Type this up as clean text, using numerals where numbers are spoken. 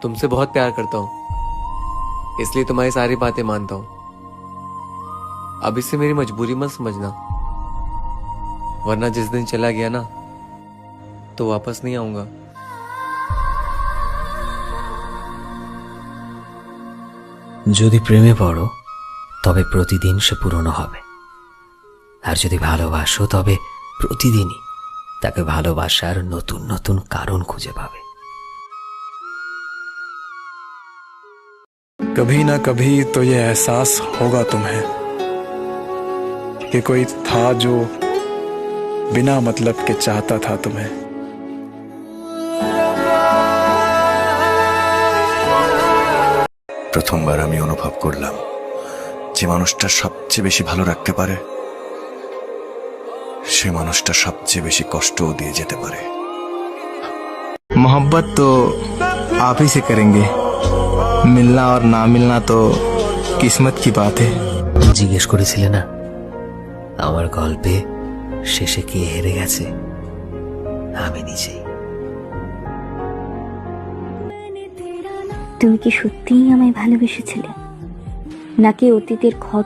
तुमसे बहुत प्यार करता हूँ, इसलिए तुम्हारी सारी बातें मानता हूँ। अब इसे मेरी मजबूरी मत समझना, वरना जिस दिन चला गया ना तो वापस नहीं आऊंगा। যদি প্রেমে পড়ো তবে প্রতিদিন সে পুরনো হবে, আর যদি ভালোবাসো তবে প্রতিদিনই তাকে ভালোবাসার নতুন নতুন কারণ খুঁজে পাবে। कभी ना कभी तो ये एहसास होगा तुम्हें कि कोई था जो बिना मतलब के चाहता था तुम्हें। প্রথমবার আমি অনুভব করলাম যে মানুষটা সবচেয়ে বেশি ভালো রাখতে পারে সে মানুষটা সবচেয়ে বেশি কষ্টও দিয়ে যেতে পারে। मोहब्बत तो आप ही से करेंगे, मिलना और ना मिलना तो किस्मत की बात है। জিজ্ঞেস করেছিলে না আমার গল্পে শেষে কে হেরে গেছে? আমি নিজেই। তুমি কি সত্যিই আমায় ভালোবেসেছিলে, নাকি অতীতের ক্ষত